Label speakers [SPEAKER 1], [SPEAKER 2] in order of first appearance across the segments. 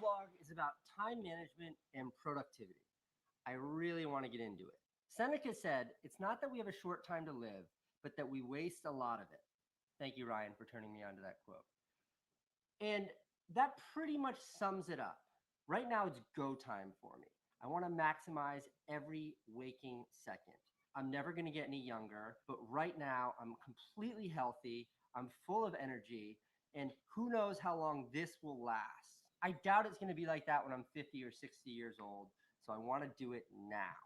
[SPEAKER 1] Vlog is about time management and productivity. I really want to get into it. Seneca said, it's not that we have a short time to live, but that we waste a lot of it. Thank you, Ryan, for turning me on to that quote. And that pretty much sums it up. Right now, it's go time for me. I want to maximize every waking second. I'm never going to get any younger, but right now, I'm completely healthy. I'm full of energy, and who knows how long this will last. I doubt it's going to be like that when I'm 50 or 60 years old, so I want to do it now.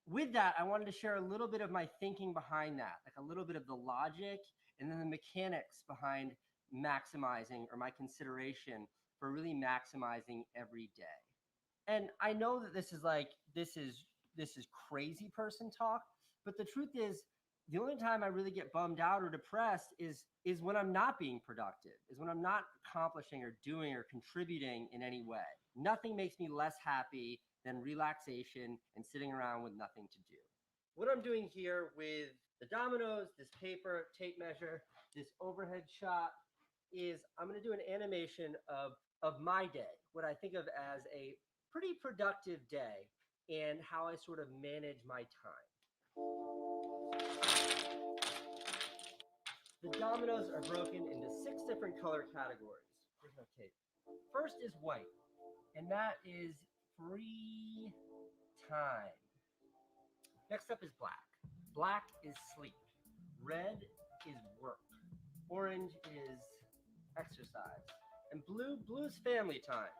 [SPEAKER 1] With that, I wanted to share a little bit of my thinking behind that, like a little bit of the logic and then the mechanics behind maximizing, or my consideration for really maximizing every day. And I know that this is crazy person talk, but the truth is, the only time I really get bummed out or depressed is when I'm not being productive, is when I'm not accomplishing or doing or contributing in any way. Nothing makes me less happy than relaxation and sitting around with nothing to do. What I'm doing here with the dominoes, this paper, tape measure, this overhead shot, is I'm going to do an animation of my day, what I think of as a pretty productive day, and how I sort of manage my time. The dominoes are broken into 6 different color categories. Here's my tape. First is white, and that is free time. Next up is black. Black is sleep. Red is work. Orange is exercise. And blue is family time.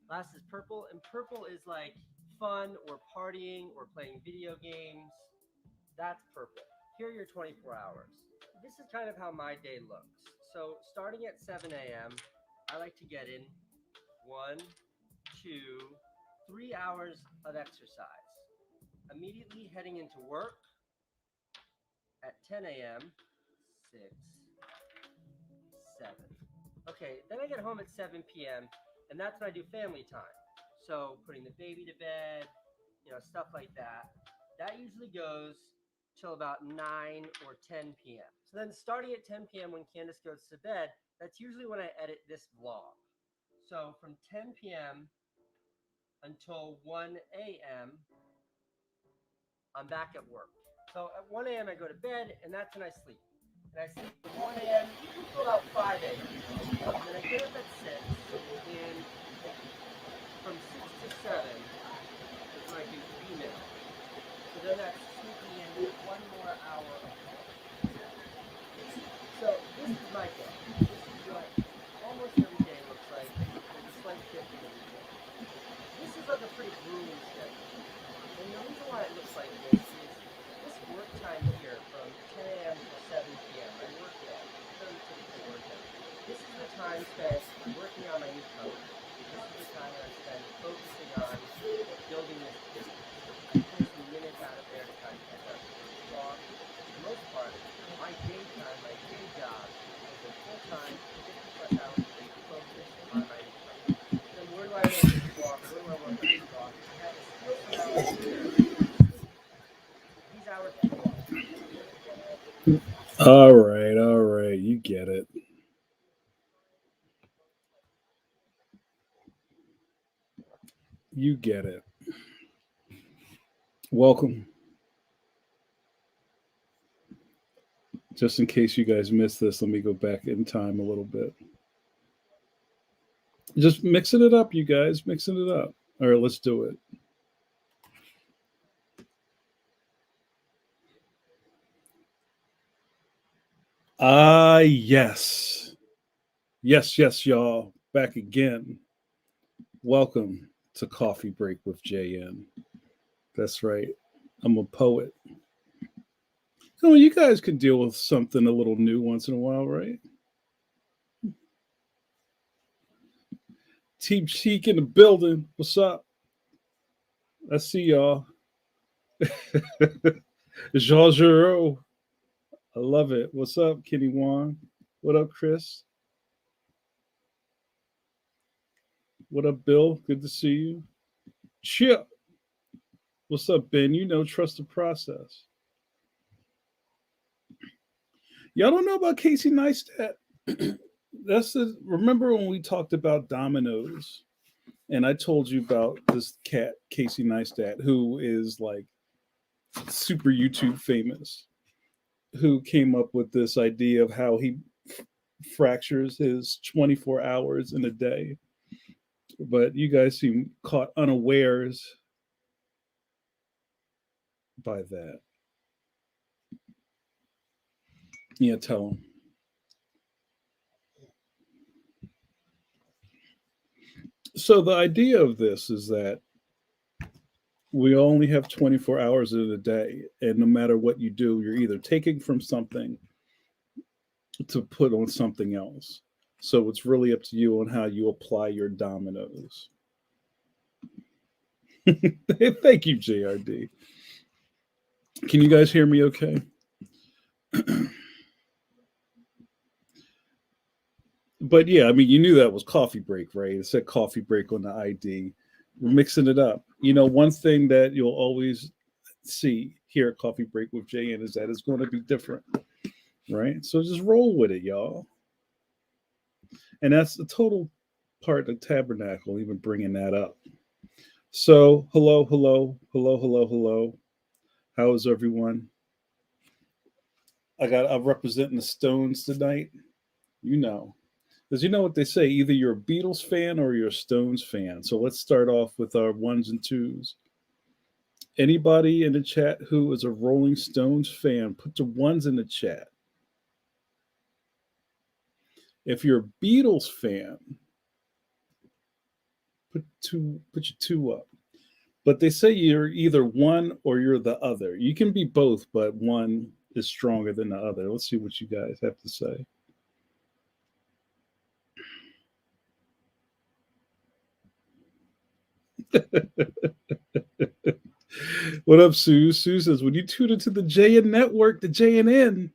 [SPEAKER 1] Last is purple, and purple is like fun or partying or playing video games. That's purple. Here are your 24 hours. This is kind of how my day looks. So starting at 7 a.m., I like to get in 1, 2, 3 hours of exercise. Immediately heading into work at 10 a.m., 6, 7. Okay, then I get home at 7 p.m., and that's when I do family time. So putting the baby to bed, stuff like that. That usually goes till about 9 or 10 p.m. So then starting at 10 p.m. when Candace goes to bed, that's usually when I edit this vlog. So from 10 p.m. until 1 a.m., I'm back at work. So at 1 a.m. I go to bed, and that's when I sleep. And I sleep from 1 a.m. to about 5 a.m. And then I get up at 6, and from 6 to 7 is when I do email. So then that's sneaking in 1 more hour of work. So this is my day. This is what almost every day looks like. There's a slight shift in every day. This is like a pretty grueling schedule. And the reason why it looks like this is this work time here from 10 a.m. to 7 p.m. I work day, very typical work day. This is the time spent working on my new company. This is the time that I spend focusing on building this business. I put some minutes out of there to kind of catch up. vlog. For the most part, my daytime, my day job is a full-time, 50 plus hours a week focus on writing programs. Then where do I make this vlog? Where do I work on this vlog? I had to steal some hours here. These hours pay off.
[SPEAKER 2] All right. You get it. You get it. Welcome. Just in case you guys missed this, let me go back in time a little bit. Just mixing it up, you guys. Mixing it up. All right, let's do it. Yes. Yes, y'all. Back again. Welcome to Coffee Break with JN. That's right. I'm a poet. Come on, you guys can deal with something a little new once in a while, right? Team Cheek in the building. What's up? I see y'all. Jean Giraud. I love it. What's up, Kenny Wong? What up, Chris? What up, Bill? Good to see you. Chip. What's up, Ben? You know, trust the process. Y'all don't know about Casey Neistat? Remember when we talked about dominoes and I told you about this cat, Casey Neistat, who is like super YouTube famous, who came up with this idea of how he fractures his 24 hours in a day. But you guys seem caught unawares by that. Yeah, tell him. So the idea of this is that we only have 24 hours in a day, and no matter what you do, you're either taking from something to put on something else. So it's really up to you on how you apply your dominoes. Thank you, JRD. Can you guys hear me okay? But yeah, I mean, you knew that was coffee break, right? It said coffee break on the ID. We're mixing it up. You know, one thing that you'll always see here at Coffee Break with JN is that it's going to be different, right? So just roll with it, y'all. And that's the total part of Tabernacle, even bringing that up. So, hello. How is everyone? I'm representing the Stones tonight. You know, because you know what they say, either you're a Beatles fan or you're a Stones fan. So let's start off with our ones and twos. Anybody in the chat who is a Rolling Stones fan, put the ones in the chat. If you're a Beatles fan, put your two up. But they say you're either one or you're the other. You can be both, but one is stronger than the other. Let's see what you guys have to say. What up, Sue? Sue says, when you tune into the JN Network, the JNN,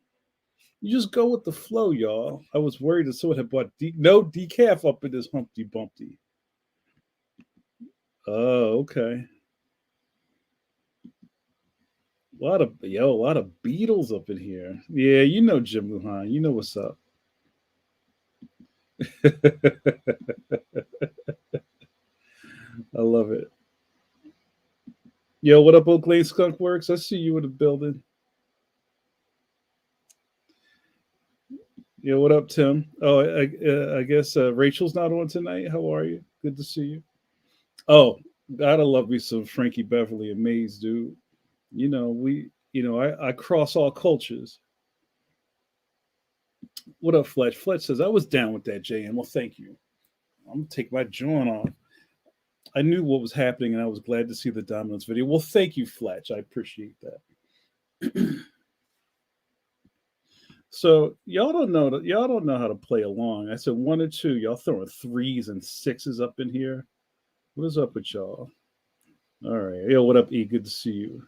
[SPEAKER 2] you just go with the flow, y'all. I was worried that someone had bought no decaf up in this Humpty Bumpty. Oh, okay. A lot of Beatles up in here. Yeah, you know Jim Luhan. You know what's up. I love it. Yo, what up, Oak Lane Skunk Works? I see you in the building. Yo, what up, Tim? Oh, I guess Rachel's not on tonight. How are you? Good to see you. Oh, gotta love me some Frankie Beverly and Maze, dude. I cross all cultures. What up, Fletch? Fletch says, I was down with that, JM. Well, thank you. I'm going to take my joint off. I knew what was happening, and I was glad to see the Dominoes video. Well, thank you, Fletch. I appreciate that. So y'all don't know how to play along. I said one or two. Y'all throwing threes and sixes up in here. What is up with y'all? All right. Yo, what up, E? Good to see you.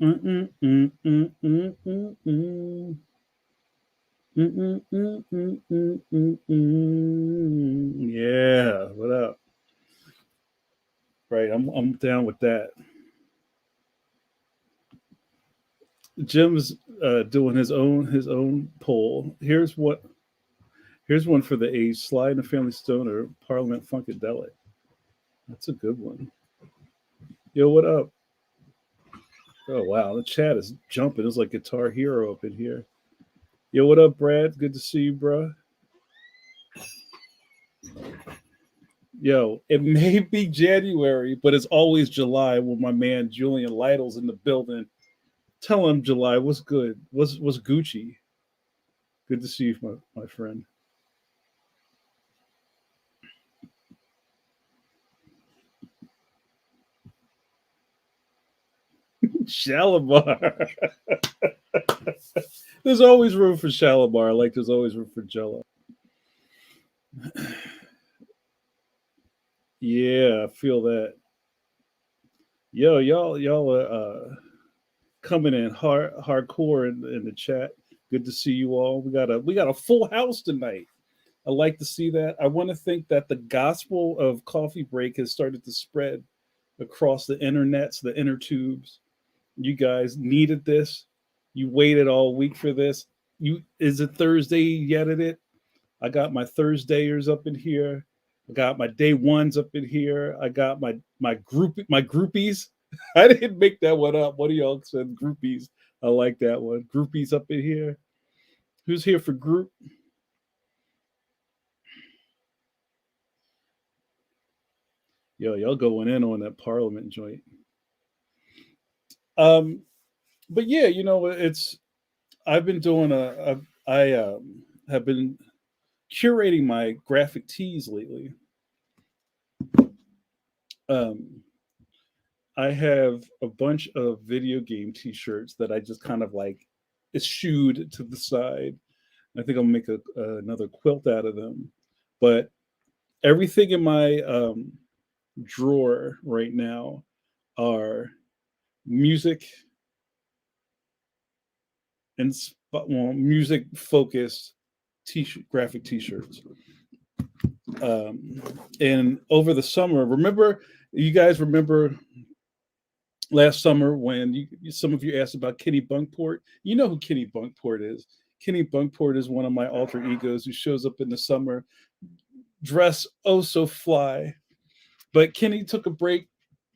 [SPEAKER 2] Mm, mm, mm, mm, mm, mm. Mm, mm, mm, mm, mm, mm. Yeah, what up? Right, I'm down with that. Jim's doing his own poll. Here's one for the age: Sly and the Family Stone or Parliament Funkadelic. That's a good one. Yo, what up? Oh wow, the chat is jumping. It's like Guitar Hero up in here. Yo, what up, Brad? Good to see you, bro. Yo, it may be January, but it's always July when my man Julian Lytle's in the building. Tell him July, what's good? What's Gucci? Good to see you, my friend. Shalimar. There's always room for Shalimar, like there's always room for Jello. Yeah, I feel that. Yo, y'all are coming in hardcore in the chat. Good to see you all. We got a full house tonight. I like to see that. I want to think that the gospel of Coffee Break has started to spread across the internets, the inner tubes. You guys needed this. You waited all week for this. You is it Thursday yet at it? I got my Thursdayers up in here. I got my day ones up in here. I got my groupies. I didn't make that one up. One of y'all said groupies. I like that one. Groupies up in here. Who's here for group? Yo, y'all going in on that Parliament joint. Um, but yeah, it's I've been doing I have been curating my graphic tees lately. Um, I have a bunch of video game T-shirts that I just kind of like eschewed to the side. I think I'll make another quilt out of them. But everything in my drawer right now are music and music focused graphic T-shirts. And over the summer, you guys remember last summer when some of you asked about Kenny Bunkport? You know who Kenny Bunkport is. Kenny Bunkport is one of my alter egos who shows up in the summer, dressed oh so fly. But Kenny took a break,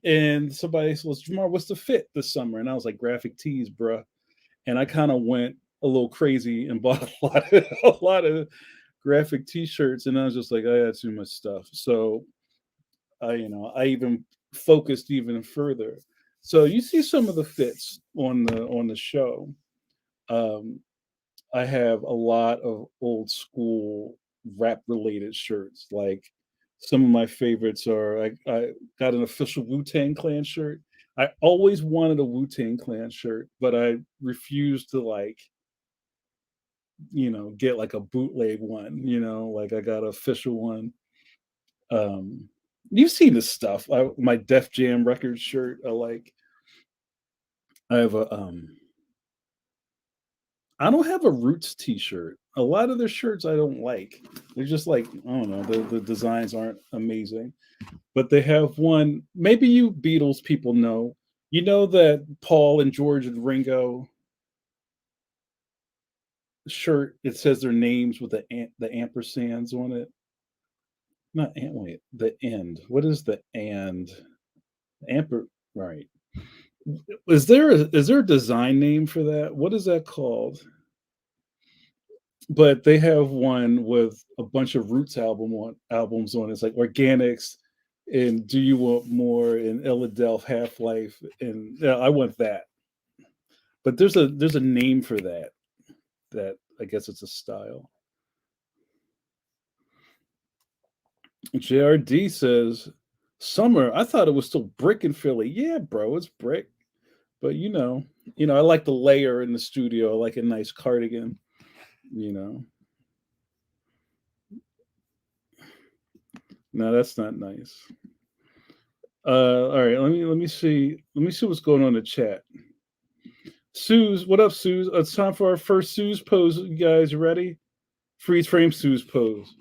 [SPEAKER 2] and somebody said, Jamar, what's the fit this summer? And I was like, graphic tees, bruh. And I kind of went a little crazy and bought a lot of graphic T-shirts, and I was just like, I had too much stuff. So I even focused even further. So you see some of the fits on the show. Um, I have a lot of old school rap related shirts. Like some of my favorites are I got an official Wu Tang Clan shirt. I always wanted a Wu Tang Clan shirt, but I refused to get like a bootleg one. Like I got an official one. Um, you've seen this stuff. My Def Jam Records shirt. I have a I don't have a Roots T-shirt. A lot of their shirts I don't like. They're just like I don't know. The designs aren't amazing, but they have one. Maybe you Beatles people know. You know that Paul and George and Ringo shirt. It says their names with the ampersands on it. Not wait the end. What is the and amper? Right. Is there a design name for that? What is that called? But they have one with a bunch of Roots albums on it. It's like Organics and Do You Want More and Illadelph Half Life, and yeah, I want that. But there's a name for that. That I guess it's a style. JRD says summer. I thought it was still brick in Philly. Yeah, bro, it's brick. But I like the layer in the studio. I like a nice cardigan. You know, no, that's not nice. All right, let me see what's going on in the chat. Suze, what up, Suze? It's time for our first Suze pose. You guys ready? Freeze frame Suze pose.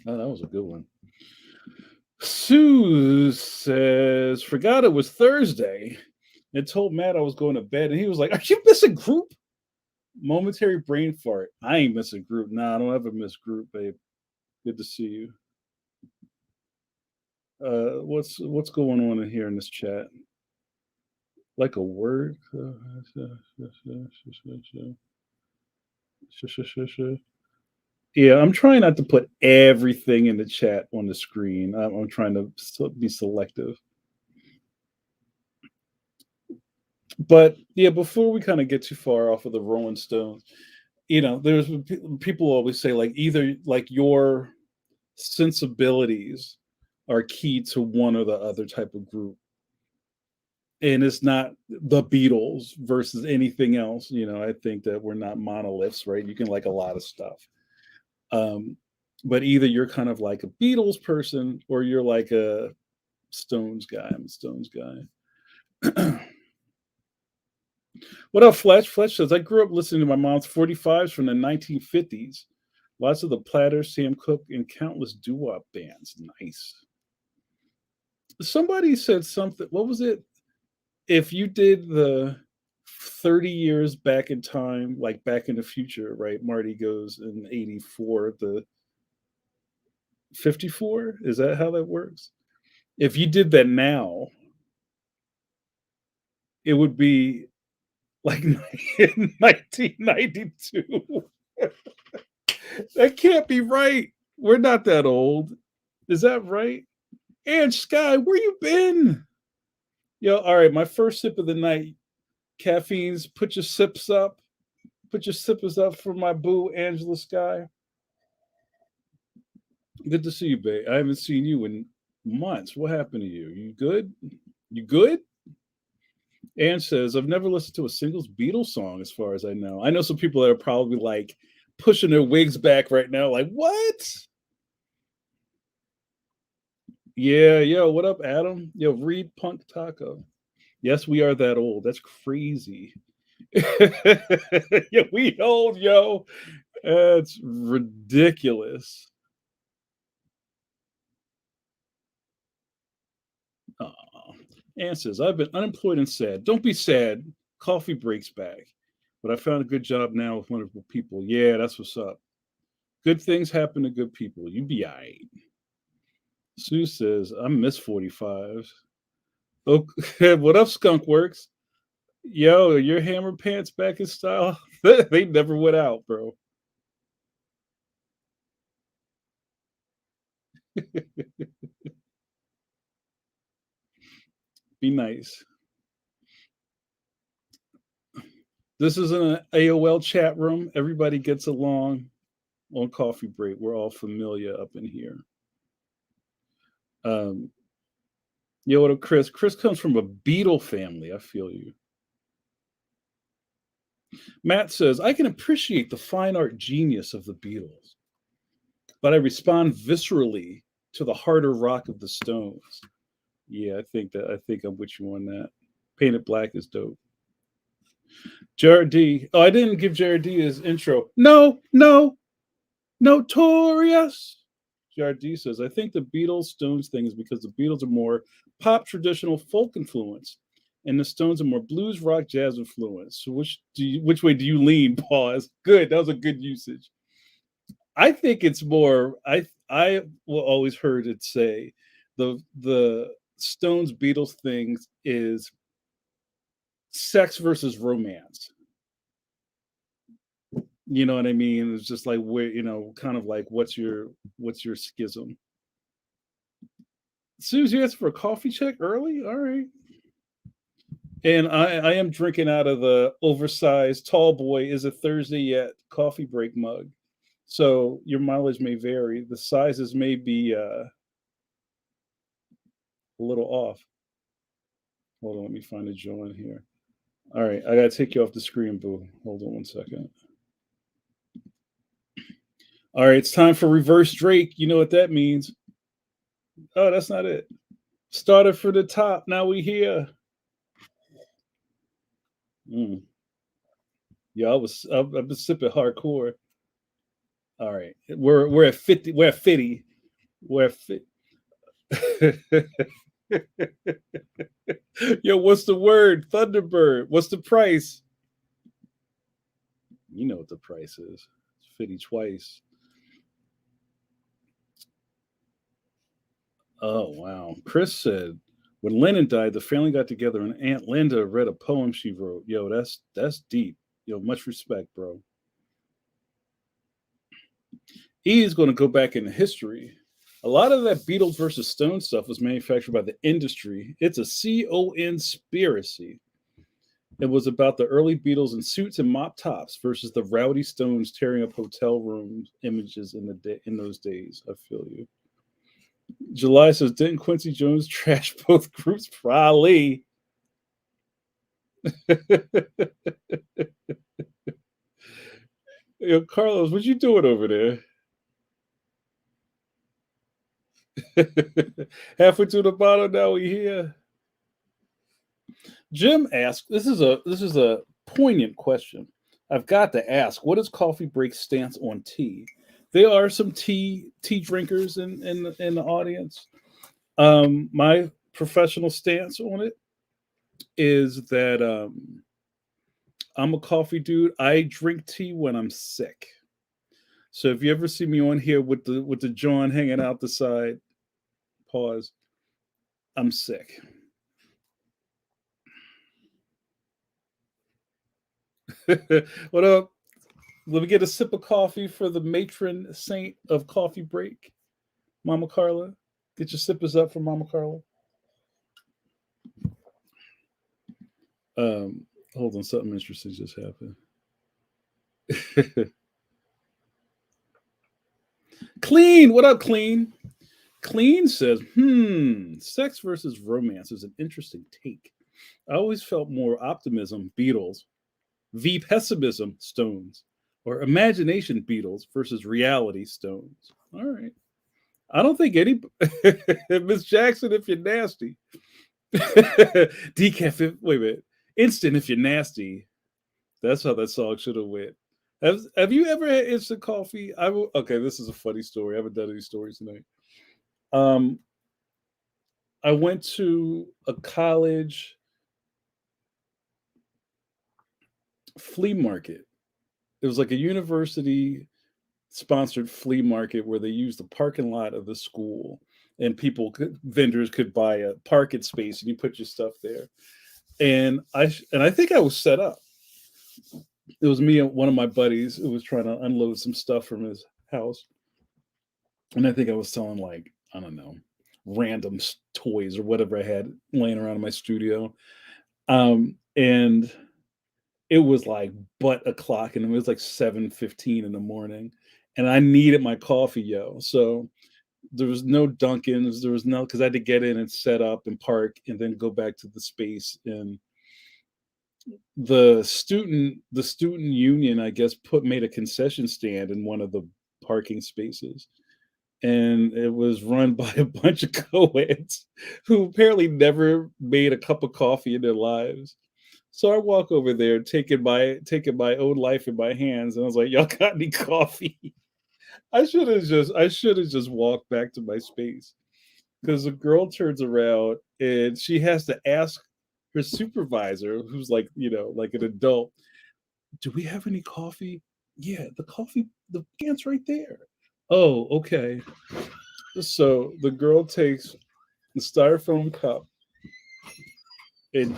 [SPEAKER 2] Oh, that was a good one. Suze says, forgot it was Thursday and told Matt I was going to bed. And he was like, are you missing group? Momentary brain fart. I ain't missing group. Nah, I don't ever miss group, babe. Good to see you. What's going on in here in this chat? Like a word? Yeah, I'm trying not to put everything in the chat on the screen. I'm trying to be selective. But yeah, before we kind of get too far off of the Rolling Stones, there's people always say like either like your sensibilities are key to one or the other type of group, and it's not the Beatles versus anything else. I think that we're not monoliths, right? You can like a lot of stuff, but either you're kind of like a Beatles person or you're like a Stones guy. I'm a Stones guy. What up, Fletch? Fletch says, I grew up listening to my mom's 45s from the 1950s. Lots of the Platters, Sam Cooke, and countless doo-wop bands. Nice. Somebody said something. What was it? If you did the 30 years back in time, like Back in the Future, right? Marty goes in 84, the 54? Is that how that works? If you did that now, it would be like in 1992. That can't be right. We're not that old. Is that right? And Sky, where you been? Yo, all right, my first sip of the night. Caffeines, put your sips up. Put your sippers up for my boo, Angela Sky. Good to see you, babe. I haven't seen you in months. What happened to you? You good? You good? Ann says, I've never listened to a single Beatles song as far as I know. I know some people that are probably like pushing their wigs back right now, like, what? Yeah, yo, what up, Adam? Yo, read Punk Taco. Yes, we are that old. That's crazy. Yeah, we old, yo. That's ridiculous. Aw. Ann says, I've been unemployed and sad. Don't be sad. Coffee breaks back. But I found a good job now with wonderful people. Yeah, that's what's up. Good things happen to good people. You be all right. Sue says, I miss 45s. Okay, what up, Skunk Works? Yo, your hammer pants back in style? They never went out, bro. Be nice. This is an AOL chat room. Everybody gets along on coffee break. We're all familiar up in here. Yo, what up, Chris? Chris comes from a Beatle family. I feel you. Matt says, I can appreciate the fine art genius of the Beatles, but I respond viscerally to the harder rock of the Stones. Yeah, I think I'm with you on that. Painted Black is dope. Jared D. Oh, I didn't give Jared D his intro. No, Notorious. Jared D says, I think the Beatles Stones thing is because the Beatles are more pop traditional folk influence, and the Stones are more blues rock jazz influence. So which way do you lean? Pause. Good. That was a good usage. I think it's more. I will always heard it say the Stones Beatles things is sex versus romance. You know what I mean? It's just like where kind of like what's your schism. Susie asked for a coffee check early. All right. And I am drinking out of the oversized tall boy is a Thursday yet coffee break mug. So your mileage may vary. The sizes may be a little off. Hold on, let me find a joint here. All right, I gotta take you off the screen, boo. Hold on 1 second. All right, it's time for reverse Drake. You know what that means. Oh, that's not it. Started from the top. Now we here. Mm. Yeah, I've been sipping hardcore. All right, we're at 50. We're at 50. We're at 50. Yo, what's the word? Thunderbird. What's the price? You know what the price is. It's 50 twice. Oh wow. Chris said when Lennon died, the family got together and Aunt Linda read a poem she wrote. Yo, that's deep. Yo, much respect, bro. He is going to go back into history. A lot of that Beatles versus Stone stuff was manufactured by the industry. It's a conspiracy. It was about the early Beatles in suits and mop tops versus the rowdy Stones tearing up hotel rooms images in those days. I feel you. July says, didn't Quincy Jones trash both groups? Probably. Yo, Carlos, what you doing over there? Halfway to the bottom, now we here. Jim asked, this is a poignant question. I've got to ask, what is Coffee Break's stance on tea? There are some tea drinkers in the audience. My professional stance on it is that I'm a coffee dude. I drink tea when I'm sick. So if you ever see me on here with the John hanging out the side, pause. I'm sick. What up? Let me get a sip of coffee for the matron saint of Coffee Break, Mama Carla. Get your sippers up for Mama Carla. Um, Hold on, something interesting just happened. Clean, what up, Clean? Clean says, sex versus romance is an interesting take. I always felt more optimism, Beatles, v pessimism, Stones, or imagination, Beatles versus reality, Stones. All right. I don't think any Miss Jackson, if you're nasty. Decaf, wait a minute. Instant if you're nasty. That's how that song should have went. Have you ever had instant coffee? Okay, this is a funny story. I haven't done any stories tonight. Um, I went to a college flea market. It was like a university sponsored flea market where they used the parking lot of the school and vendors could buy a parking space and you put your stuff there. And I think I was set up. It was me and one of my buddies who was trying to unload some stuff from his house. And I think I was selling like, I don't know, random toys or whatever I had laying around in my studio. And it was like but o'clock and it was like 7:15 in the morning. And I needed my coffee, yo. So there was no Dunkin's. There was no, because I had to get in and set up and park and then go back to the space. And the student union, I guess, made a concession stand in one of the parking spaces. And it was run by a bunch of co-eds who apparently never made a cup of coffee in their lives. So I walk over there, taking my own life in my hands, and I was like, "Y'all got any coffee?" I should have just walked back to my space because the girl turns around and she has to ask her supervisor, who's like, like an adult, "Do we have any coffee?" "Yeah, the can's right there." "Oh, okay." So the girl takes the styrofoam cup and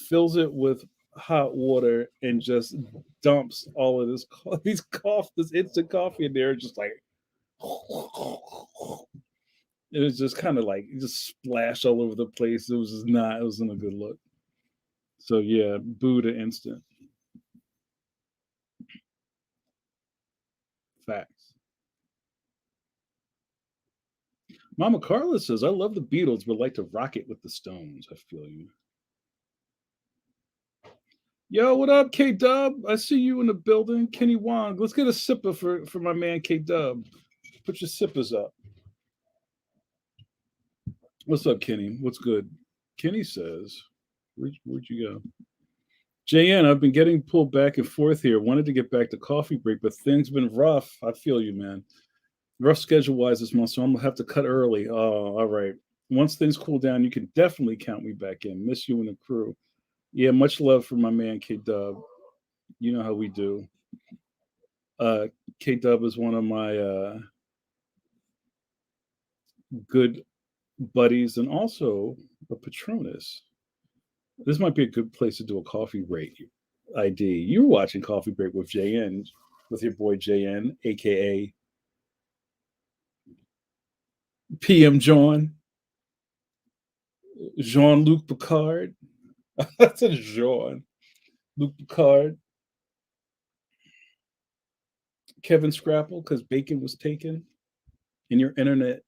[SPEAKER 2] fills it with hot water and just dumps all of this instant coffee in there, just like it was just kind of like it just splashed all over the place. It wasn't a good look. So yeah, boo to instant. Facts. Mama Carla says, I love the Beatles, but like to rock it with the Stones. I feel you. Yo, what up, K Dub? I see you in the building. Kenny Wong. Let's get a sipper for my man K Dub. Put your sippers up. What's up, Kenny? What's good? Kenny says, where'd you go? JN, I've been getting pulled back and forth here. Wanted to get back to coffee break, but things been rough. I feel you, man. Rough schedule wise this month, so I'm gonna have to cut early. Oh, all right. Once things cool down, you can definitely count me back in. Miss you and the crew. Yeah, much love for my man K Dub. You know how we do. K Dub is one of my good buddies and also a Patronus. This might be a good place to do a coffee break ID. You were watching Coffee Break with JN, with your boy JN, aka PM John, Jean Luc Picard. That's a Jean Luc Picard, Kevin Scrapple, because bacon was taken in your internet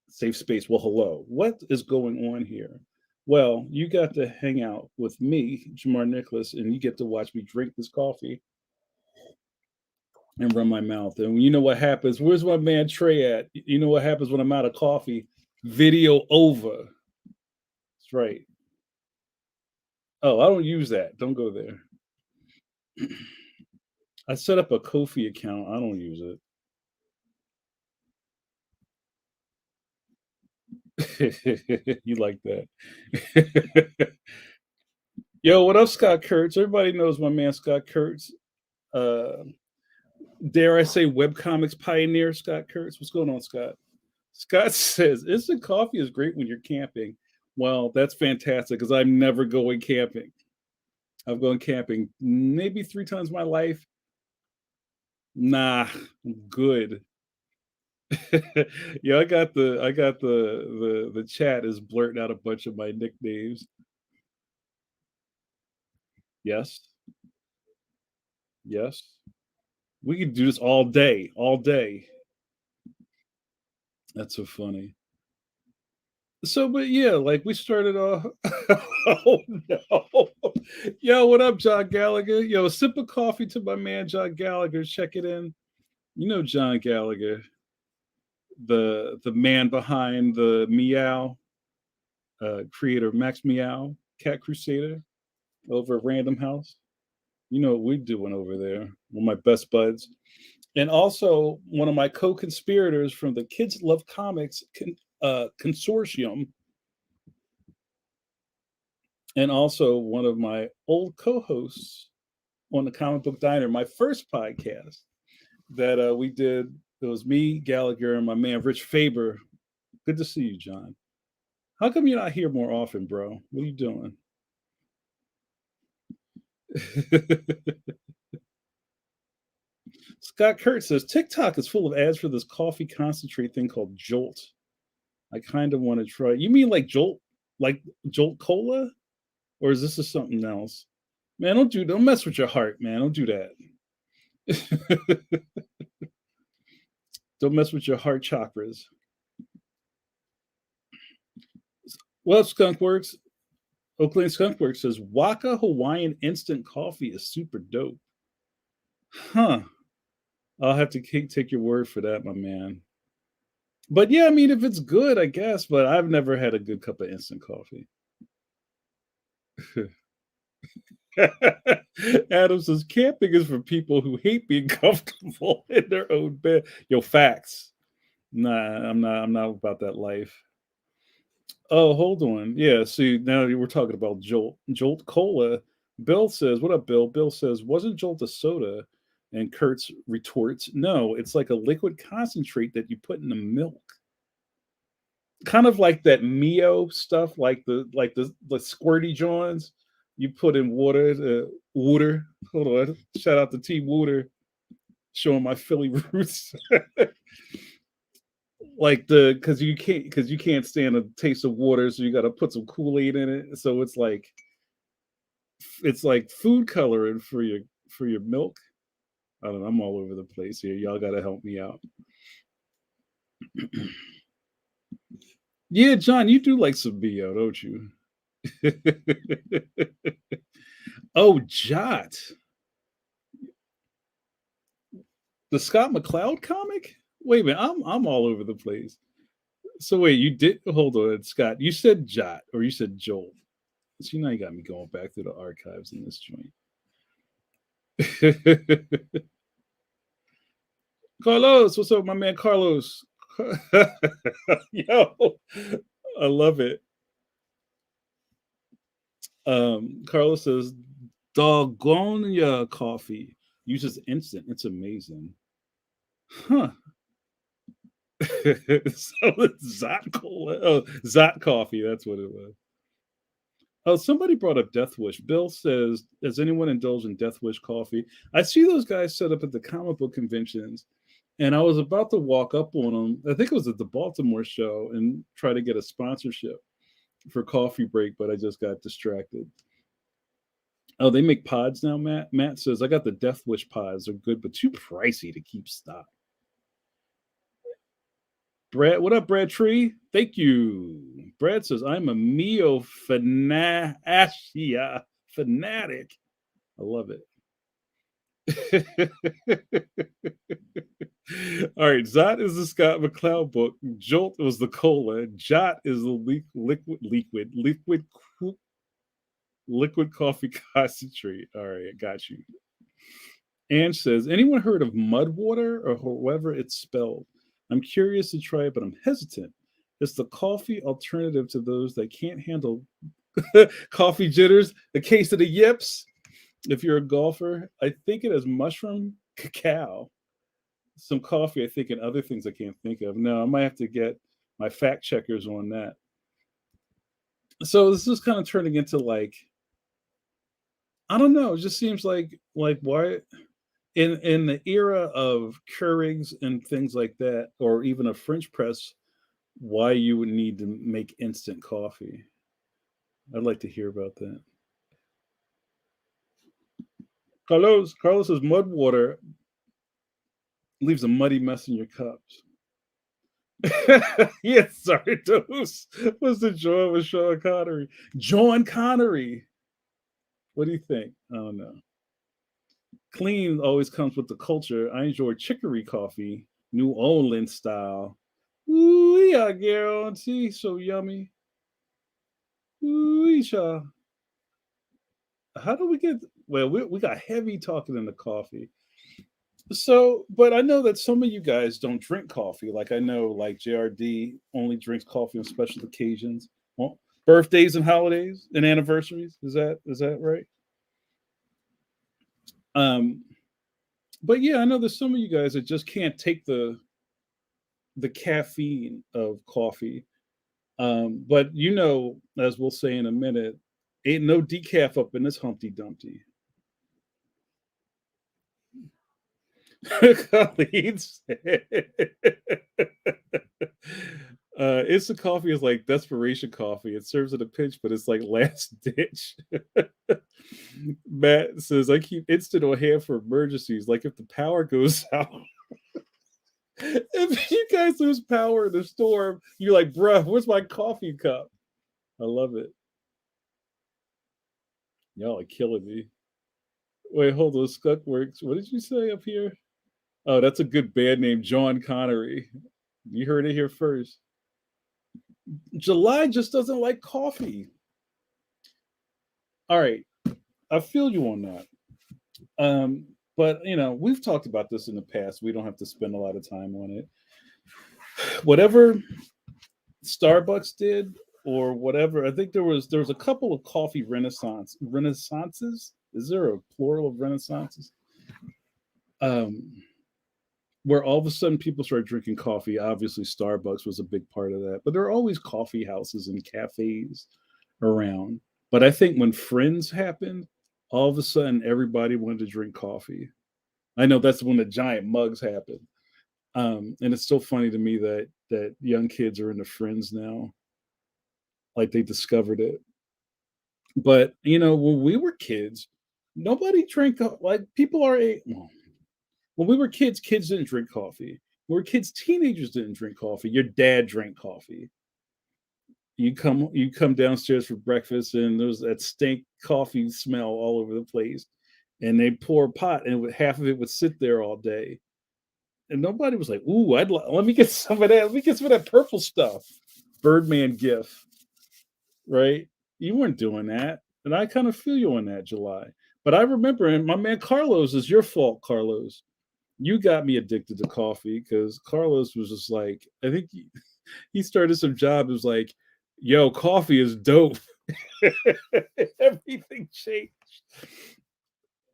[SPEAKER 2] safe space. Well, hello. What is going on here? Well, you got to hang out with me, Jamar Nicholas, and you get to watch me drink this coffee and run my mouth. And you know what happens? Where's my man Trey at? You know what happens when I'm out of coffee? Video over. That's right. Oh, I don't use that. Don't go there. I set up a Kofi account. I don't use it. You like that? Yo, what up, Scott Kurtz? Everybody knows my man Scott Kurtz. Dare I say webcomics pioneer Scott Kurtz? What's going on, Scott? Scott says instant coffee is great when you're camping. Well, that's fantastic because I'm never going camping. I've gone camping maybe 3 times in my life. Nah, I'm good. Yeah, I got the chat is blurting out a bunch of my nicknames. Yes, yes. We could do this all day, all day. That's so funny. So, but yeah, like we started off. Oh no! Yo, what up, John Gallagher? Yo, a sip of coffee to my man John Gallagher. Check it in. You know John Gallagher, the man behind the Meow creator, Max Meow, Cat Crusader, over at Random House. You know what we're doing over there. One of my best buds, and also one of my co-conspirators from the Kids Love Comics consortium, and also one of my old co-hosts on the Comic Book Diner, my first podcast that we did. It was me, Gallagher, and my man Rich Faber. Good to see you, John. How come you're not here more often, bro? What are you doing? Scott Kurtz says TikTok is full of ads for this coffee concentrate thing called Jolt. I kind of want to try. You mean like Jolt Cola, or is this something else? Man, don't mess with your heart, man. Don't do that. Don't mess with your heart chakras. Well, Skunkworks, Oakland Skunkworks says Waka Hawaiian instant coffee is super dope. Huh. I'll have to take your word for that, my man. But yeah, I mean, if it's good, I guess. But I've never had a good cup of instant coffee. Adam says camping is for people who hate being comfortable in their own bed. Yo, facts. Nah, I'm not about that life. Oh, hold on. Yeah, see, now we're talking about Jolt Cola. Bill says, "What up, Bill?" Bill says, "Wasn't Jolt a soda?" And Kurtz retorts, "No, it's like a liquid concentrate that you put in the milk, kind of like that Mio stuff, like the squirty Johns you put in water. Water. Hold on. Shout out to T Water, showing my Philly roots." Like because you can't stand the taste of water, so you got to put some Kool-Aid in it. So it's like food coloring for your milk. I don't know. I'm all over the place here. Y'all got to help me out. Yeah, John, you do like some BO, don't you? Oh, Jot, the Scott McCloud comic. Wait a minute, I'm all over the place. So wait, you did hold on, Scott. You said Jot or you said Joel. See, now you got me going back through the archives in this joint. Carlos, what's up, my man Carlos? Yo, I love it. Carlos says, doggone ya coffee. Uses instant. It's amazing. Huh. So it's Zot Cola. Oh, Zot coffee. That's what it was. Oh, somebody brought up Death Wish. Bill says, "Has anyone indulged in Death Wish coffee?" I see those guys set up at the comic book conventions, and I was about to walk up on them. I think it was at the Baltimore show and try to get a sponsorship for Coffee Break, but I just got distracted. Oh, they make pods now, Matt. Matt says, "I got the Death Wish pods. They're good, but too pricey to keep stock." Brad, what up, Brad Tree? Thank you. Brad says, I'm a Mio fanatic. I love it. All right, Zot is the Scott McCloud book. Jolt was the cola. Jot is the liquid coffee concentrate. All right, I got you. Ange says, anyone heard of mud water or however it's spelled? I'm curious to try it, but I'm hesitant. It's the coffee alternative to those that can't handle coffee jitters, a case of the yips. If you're a golfer, I think it has mushroom, cacao, some coffee, I think, and other things I can't think of. No, I might have to get my fact checkers on that. So this is kind of turning into like, I don't know. It just seems like why in the era of Keurigs and things like that, or even a French press, why you would need to make instant coffee. I'd like to hear about that. Carlos says mud water leaves a muddy mess in your cups. Yes, sorry, Dose. What's the joy with Sean Connery? John Connery. What do you think? I don't know. Clean always comes with the culture. I enjoy chicory coffee, New Orleans style. Ooh, yeah, guarantee. So yummy. Ooh, yeah. How do we get? Well, we got heavy talking in the coffee. So, but I know that some of you guys don't drink coffee. Like I know, like JRD only drinks coffee on special occasions, well, birthdays and holidays and anniversaries. Is that right? Um, but yeah, I know there's some of you guys that just can't take the caffeine of coffee. But you know, as we'll say in a minute, ain't no decaf up in this Humpty Dumpty. Colleagues. Instant coffee is like desperation coffee. It serves at a pinch, but it's like last ditch. Matt says, I keep instant on hand for emergencies, like if the power goes out. If you guys lose power in the storm, you're like, bruh, where's my coffee cup? I love it. Y'all are killing me. Wait, hold on. Skunkworks. What did you say up here? Oh, that's a good band name, John Connery. You heard it here first. July just doesn't like coffee. All right. I feel you on that. But you know, we've talked about this in the past. We don't have to spend a lot of time on it. Whatever Starbucks did, or whatever, I think there was a couple of coffee renaissances. Is there a plural of renaissances? Where all of a sudden people started drinking coffee. Obviously, Starbucks was a big part of that, but there are always coffee houses and cafes around. But I think when Friends happened, all of a sudden everybody wanted to drink coffee. I know that's when the giant mugs happened. And it's still funny to me that young kids are into Friends now, like they discovered it. But you know, when we were kids, nobody drank like people are well, when we were kids, kids didn't drink coffee. When we were kids, teenagers didn't drink coffee. Your dad drank coffee. You come downstairs for breakfast, and there's that stink coffee smell all over the place. And they pour a pot, and half of it would sit there all day. And nobody was like, "Ooh, let me get some of that. Let me get some of that purple stuff." Birdman gif, right? You weren't doing that, and I kind of feel you on that, July. But I remember, and my man Carlos, is your fault, Carlos. You got me addicted to coffee because Carlos was just like, I think he started some job. It was like, "Yo, coffee is dope." Everything changed.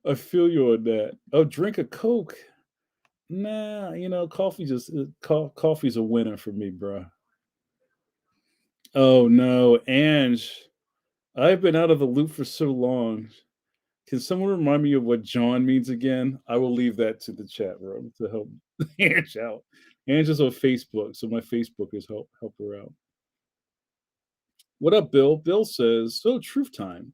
[SPEAKER 2] I feel you on that. Oh, drink a Coke. Nah, coffee coffee's a winner for me, bro. Oh no, Ange, I've been out of the loop for so long. Can someone remind me of what John means again? I will leave that to the chat room to help Ange out. Ange is on Facebook, so my Facebook is help her out. What up, Bill? Bill says, so truth time.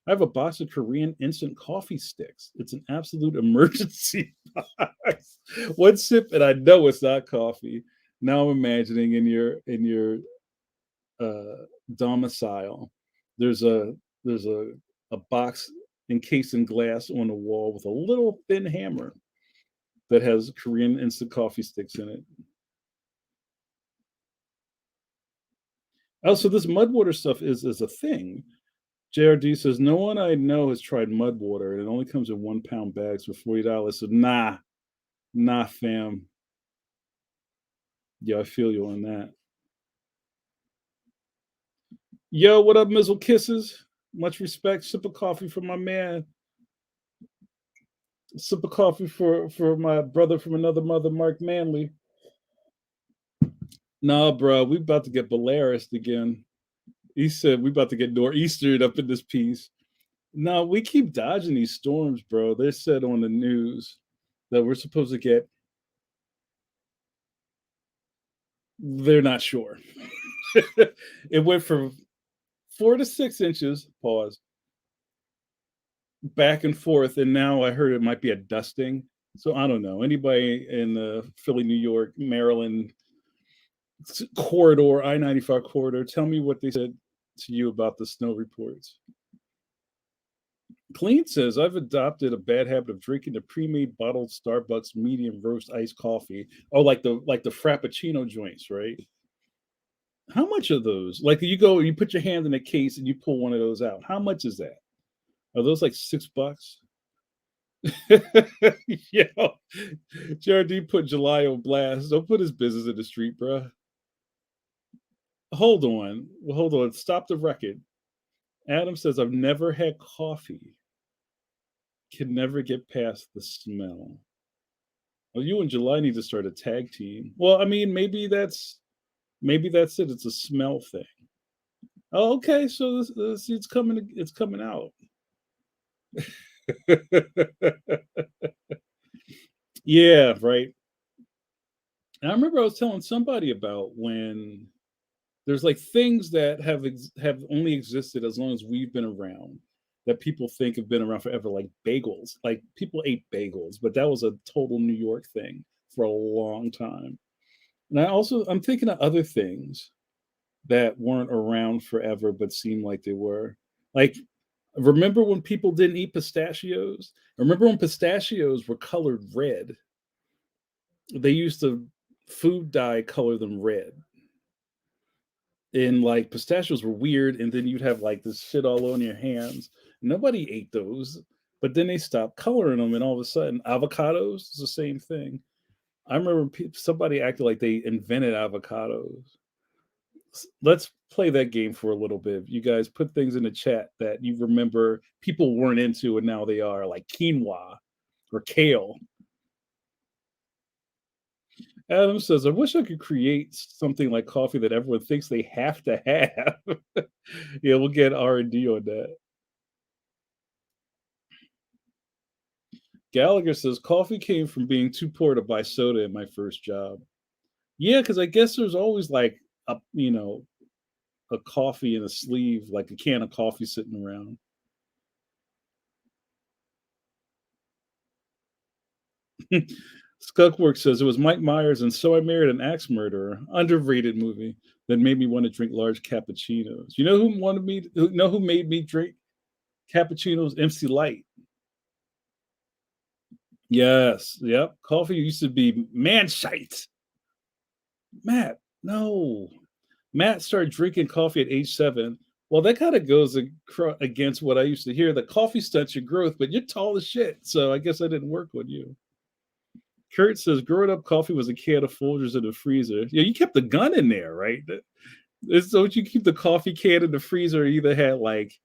[SPEAKER 2] I have a box of Korean instant coffee sticks. It's an absolute emergency box. One sip and I know it's not coffee. Now I'm imagining in your domicile, there's a box encased in glass on the wall with a little thin hammer that has Korean instant coffee sticks in it. Oh, so this mud water stuff is a thing. JRD says no one I know has tried mud water, and it only comes in 1 pound bags for $40. So nah, fam. Yeah, I feel you on that. Yo, what up, Mizzle Kisses? Much respect. Sip of coffee for my man. Sip of coffee for my brother from another mother, Mark Manley. Nah, bro, we about to get Belarus again. He said we about to get nor'eastered up in this piece. No, we keep dodging these storms, bro. They said on the news that we're supposed to get. They're not sure. It went from 4 to 6 inches, pause, back and forth, and now I heard it might be a dusting. So I don't know. Anybody in the Philly, New York, Maryland corridor, I-95 corridor, tell me what they said to you about the snow reports. Clean says, I've adopted a bad habit of drinking the pre-made bottled Starbucks medium roast iced coffee. Oh, like the Frappuccino joints, right? How much are those? Like you put your hand in a case and you pull one of those out. How much is that? Are those like $6? Yeah. JRD put July on blast. Don't put his business in the street, bro. Hold on. Well, hold on. Stop the record. Adam says, I've never had coffee. Can never get past the smell. Well, you and July need to start a tag team. Well, I mean, maybe that's it. It's a smell thing. Oh, okay. So it's coming. It's coming out. Yeah, right. And I remember I was telling somebody about when there's like things that have only existed as long as we've been around that people think have been around forever, like bagels. Like people ate bagels, but that was a total New York thing for a long time. And I'm thinking of other things that weren't around forever but seem like they were. Like, remember when people didn't eat pistachios? Remember when pistachios were colored red? They used to food dye color them red. And like pistachios were weird, and then you'd have like this shit all on your hands. Nobody ate those, but then they stopped coloring them, and all of a sudden, avocados is the same thing. I remember somebody acted like they invented avocados. Let's play that game for a little bit. You guys put things in the chat that you remember people weren't into and now they are, like quinoa or kale. Adam says, I wish I could create something like coffee that everyone thinks they have to have. Yeah, we'll get R&D on that. Gallagher says, coffee came from being too poor to buy soda in my first job. Yeah, because I guess there's always like a coffee in a sleeve, like a can of coffee sitting around. Skunkwork says it was Mike Myers and So I Married an Axe Murderer, underrated movie that made me want to drink large cappuccinos. You know who made me drink cappuccinos? MC Light. Yes. Yep. Coffee used to be man shite. Matt, no. Matt started drinking coffee at age 7. Well, that kind of goes against what I used to hear, that coffee stunts your growth, but you're tall as shit. So I guess I didn't work on you. Kurt says, growing up, coffee was a can of Folgers in the freezer. Yeah, you kept the gun in there, right? So you keep the coffee can in the freezer, either had like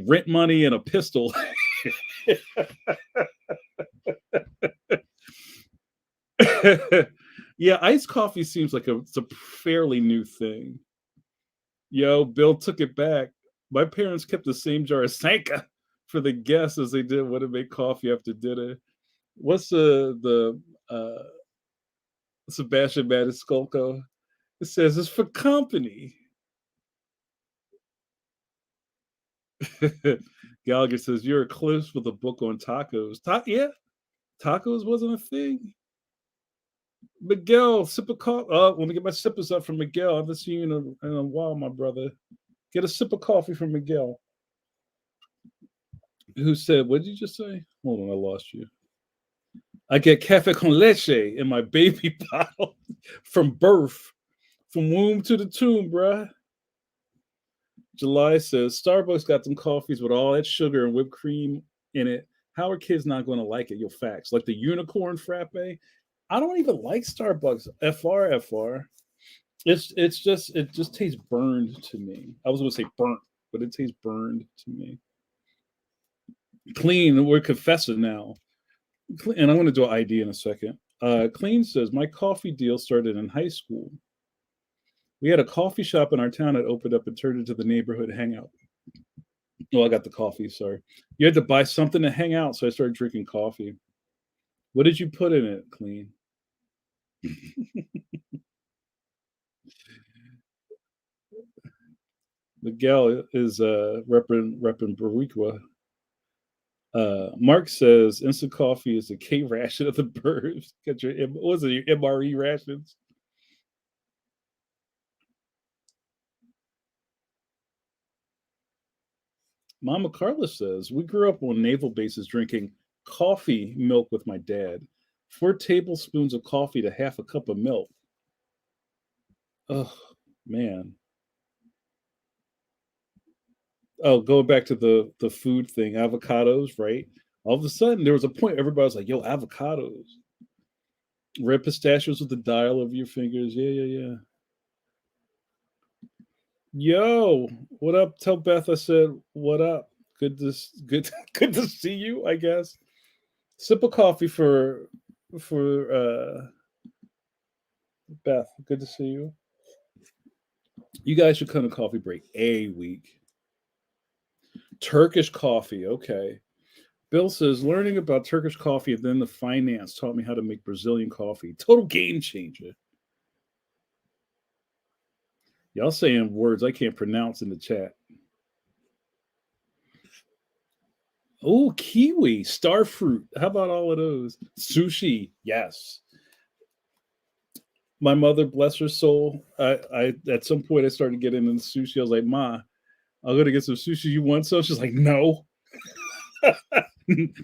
[SPEAKER 2] rent money and a pistol. Yeah, iced coffee seems like it's a fairly new thing. Yo, Bill took it back. My parents kept the same jar of Sanka for the guests as they did when they make coffee after dinner. What's the Sebastian Maniscalco? It says it's for company. Gallagher says you're eclipsed with a book on tacos. Yeah, tacos wasn't a thing. Miguel, sip of coffee. Let me get my sippers up from Miguel. I haven't seen you in a while, my brother. Get a sip of coffee from Miguel. Who said, what did you just say? Hold on, I lost you. I get cafe con leche in my baby bottle from birth, from womb to the tomb, bruh. July says, Starbucks got them coffees with all that sugar and whipped cream in it. How are kids not going to like it? Yo, facts. Like the unicorn frappe. I don't even like Starbucks. FR. It just tastes burned to me. I was going to say burnt, but it tastes burned to me. Clean, we're confessing now. And I'm going to do an ID in a second. Clean says, my coffee deal started in high school. We had a coffee shop in our town that opened up and turned into the neighborhood hangout. Oh, I got the coffee, sorry. You had to buy something to hang out, so I started drinking coffee. What did you put in it, Clean? Miguel is repping Barriqua. Mark says instant coffee is a K ration of the birds. Get your what was it, your MRE rations? Mama Carla says we grew up on naval bases drinking coffee milk with my dad. 4 tablespoons of coffee to half a cup of milk. Oh man. Oh, going back to the food thing, avocados, right? All of a sudden, there was a point everybody was like, "Yo, avocados, red pistachios with the dial of your fingers." Yeah, yeah, yeah. Yo, what up? Tell Beth I said what up. Good good to see you. I guess. Sip of coffee for Beth. Good to see you. You guys should come to coffee break a week. Turkish coffee, okay. Bill says learning about Turkish coffee and then the finance taught me how to make Brazilian coffee. Total game changer. Y'all saying words I can't pronounce in the chat. Oh, kiwi, star fruit. How about all of those? Sushi, yes. My mother, bless her soul, I at some point I started getting into sushi. I was like, Ma, I'm gonna get some sushi. You want some? She's like, no,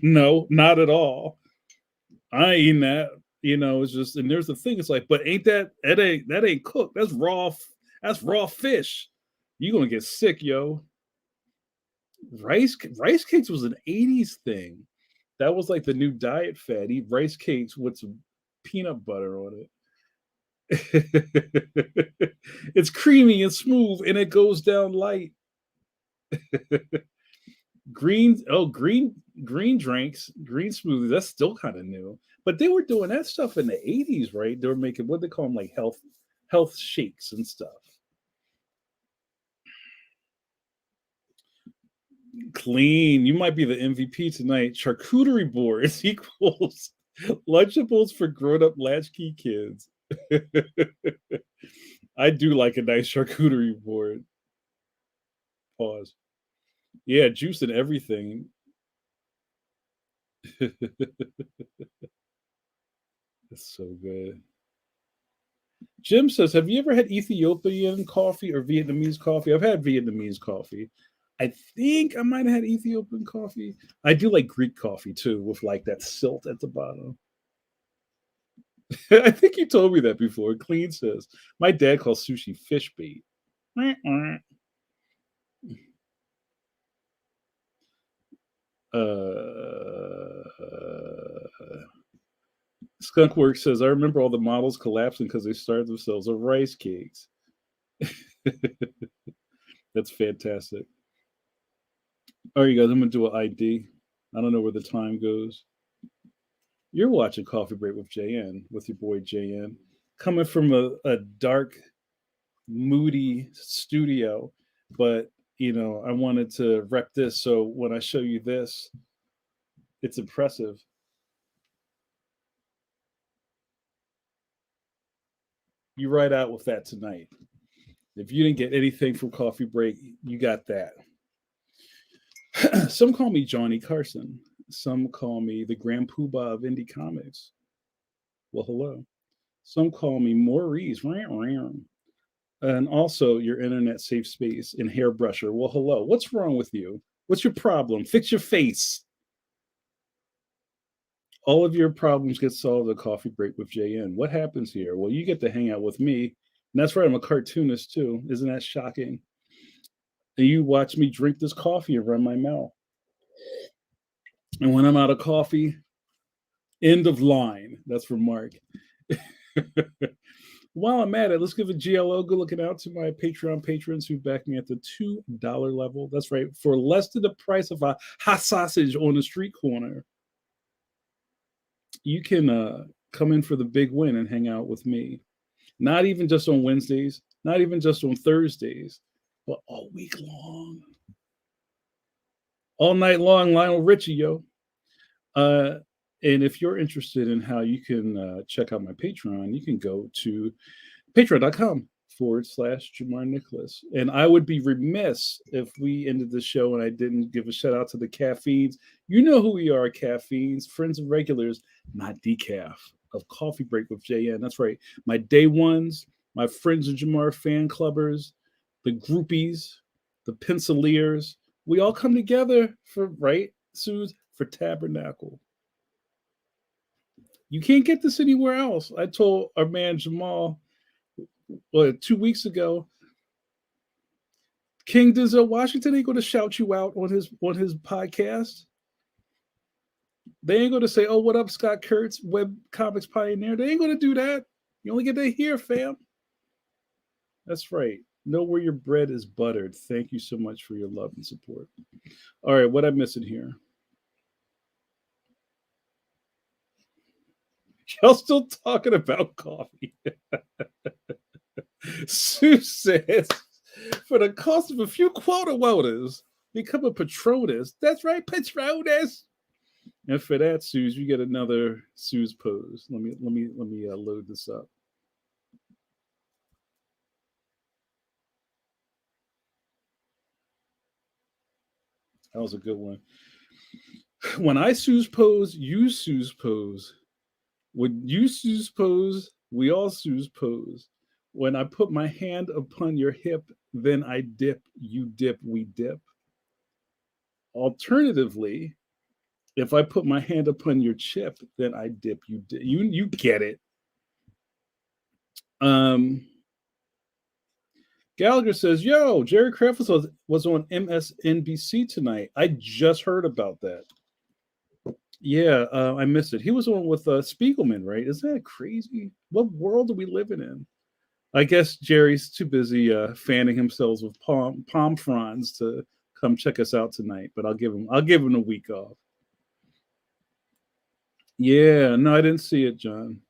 [SPEAKER 2] no, not at all. I ain't eating that. It's just, and there's the thing. It's like, but ain't that ain't cooked? That's raw fish. You gonna get sick, yo. Rice cakes was an '80s thing. That was like the new diet fad. Eat rice cakes with some peanut butter on it. It's creamy and smooth, and it goes down light. Green drinks, green smoothies. That's still kind of new, but they were doing that stuff in the '80s, right? They were making what they call them, like health shakes and stuff. Clean. You might be the MVP tonight. Charcuterie boards equals Lunchables for grown-up latchkey kids. I do like a nice charcuterie board. Pause. Yeah, juice and everything. That's so good. Jim says, have you ever had Ethiopian coffee or Vietnamese coffee? I've had Vietnamese coffee. I think I might have had Ethiopian coffee. I do like Greek coffee too, with like that silt at the bottom. I think you told me that before. Clean says my dad calls sushi fish bait. Skunkworks says I remember all the models collapsing because they starved themselves of rice cakes. That's fantastic. All right, you guys, I'm gonna do an ID. I don't know where the time goes. You're watching Coffee Break with JN, with your boy JN, coming from a dark, moody studio, but I wanted to rep this. So when I show you this, it's impressive. You ride out with that tonight. If you didn't get anything from Coffee Break, you got that. Some call me Johnny Carson. Some call me the Grand Poobah of indie comics. Well, hello. Some call me Maurice. And also your internet safe space and hairbrusher. Well, hello. What's wrong with you? What's your problem? Fix your face. All of your problems get solved at Coffee Break with JN. What happens here? Well, you get to hang out with me. And that's right, I'm a cartoonist too. Isn't that shocking? And you watch me drink this coffee and run my mouth. And when I'm out of coffee, end of line. That's for Mark. While I'm at it, let's give a GLO good looking out to my Patreon patrons who back me at the $2 level. That's right, for less than the price of a hot sausage on the street corner. You can come in for the big win and hang out with me. Not even just on Wednesdays, not even just on Thursdays, but all week long. All night long, Lionel Richie, yo. And if you're interested in how you can check out my Patreon, you can go to patreon.com/Jamar Nicholas. And I would be remiss if we ended the show and I didn't give a shout out to the caffeines. You know who we are, caffeines, friends and regulars, not decaf, of Coffee Break with JN. That's right. My day ones, my friends and Jamar fan clubbers, the groupies, the penciliers, we all come together for, right, Suze, for Tabernacle. You can't get this anywhere else. I told our man Jamal 2 weeks ago, King Denzel Washington ain't going to shout you out on his podcast. They ain't going to say, "Oh, what up, Scott Kurtz, web comics pioneer." They ain't going to do that. You only get to hear, fam. That's right. Know where your bread is buttered. Thank you so much for your love and support. All right, what I'm missing here? Y'all still talking about coffee? Sue says, for the cost of a few quota quotas, become a Patronus. That's right, Patronus. And for that, Suze, you get another Suze pose. Let me load this up. That was a good one. When I Suze pose, you Suze pose. When you Suze pose, we all Suze pose. When I put my hand upon your hip, then I dip, you dip, we dip. Alternatively, if I put my hand upon your chip, then I dip, you dip. You get it. Gallagher says, "Yo, Jerry Kraft was on MSNBC tonight. I just heard about that. Yeah, I missed it. He was on with Spiegelman, right? Isn't that crazy? What world are we living in? I guess Jerry's too busy fanning himself with palm fronds to come check us out tonight. But I'll give him a week off. Yeah, no, I didn't see it, John.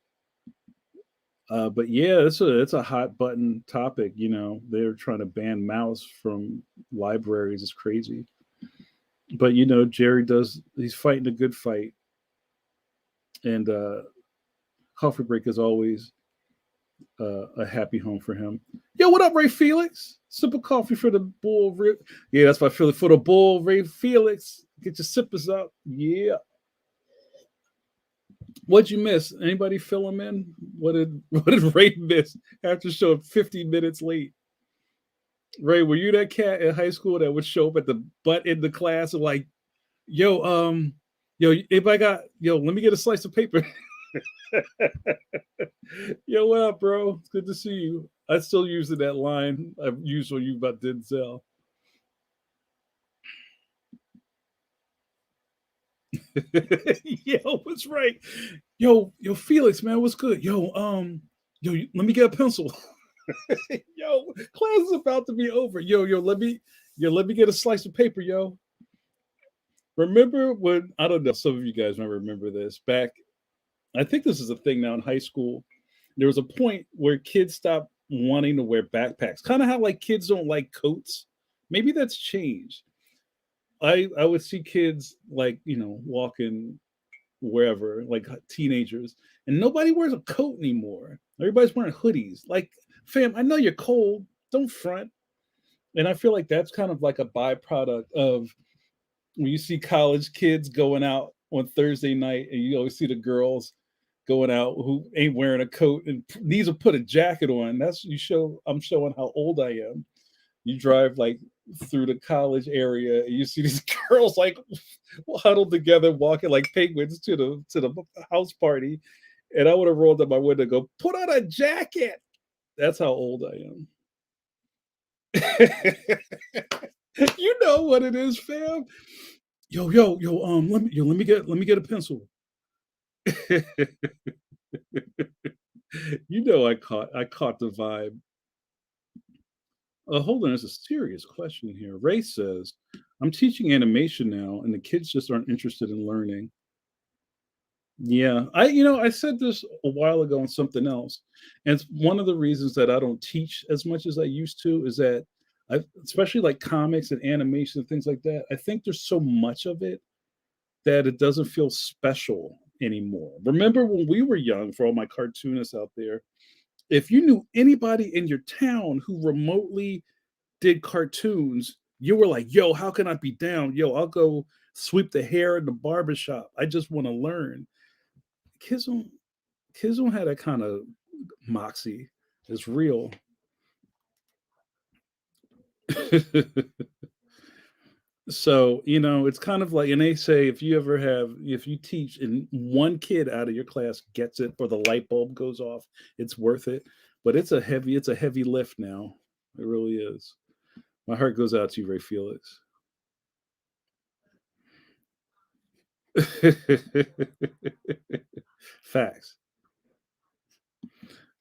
[SPEAKER 2] But yeah, it's a hot button topic. They're trying to ban mouse from libraries. It's crazy. But Jerry he's fighting a good fight. And Coffee Break is always a happy home for him. Yo, what up, Ray Felix? Sip of coffee for the bull. Yeah, that's my feeling for the bull, Ray Felix. Get your sippers up. Yeah. What'd you miss? Anybody fill him in? What did Ray miss after showing 50 minutes late? Ray, were you that cat in high school that would show up at the butt in the class and like, yo, yo, if I got, yo, let me get a slice of paper. Yo, what up, bro? It's good to see you. I still using that line I've used on you about Denzel. Yo, what's right? Yo, Felix, man, what's good? Yo, let me get a pencil. Yo, class is about to be over. Let me get a slice of paper, yo. Remember when I don't know, some of you guys might remember this back. I think this is a thing now in high school. There was a point where kids stopped wanting to wear backpacks. Kind of how like kids don't like coats. Maybe that's changed. I would see kids like, walking wherever, like teenagers, and nobody wears a coat anymore. Everybody's wearing hoodies. Like, fam, I know you're cold. Don't front. And I feel like that's kind of like a byproduct of when you see college kids going out on Thursday night, and you always see the girls going out who ain't wearing a coat and needs to put a jacket on. That's you show. I'm showing how old I am. You drive like through the college area, and you see these girls like huddled together, walking like penguins to the house party. And I would have rolled up my window and go, put on a jacket. That's how old I am. You know what it is, fam. Yo, let me get a pencil. I caught the vibe. Hold on, there's a serious question here. Ray says, I'm teaching animation now, and the kids just aren't interested in learning. Yeah, I said this a while ago on something else, and it's one of the reasons that I don't teach as much as I used to is that especially like comics and animation and things like that. I think there's so much of it that it doesn't feel special anymore. Remember when we were young, for all my cartoonists out there, if you knew anybody in your town who remotely did cartoons, you were like, yo, how can I be down? Yo, I'll go sweep the hair in the barbershop. I just want to learn. Kids don't kids don't have that kind of moxie. It's real. So, it's kind of like, and they say if you teach and one kid out of your class gets it or the light bulb goes off, it's worth it. But it's a heavy lift now. It really is. My heart goes out to you, Ray Felix. Facts.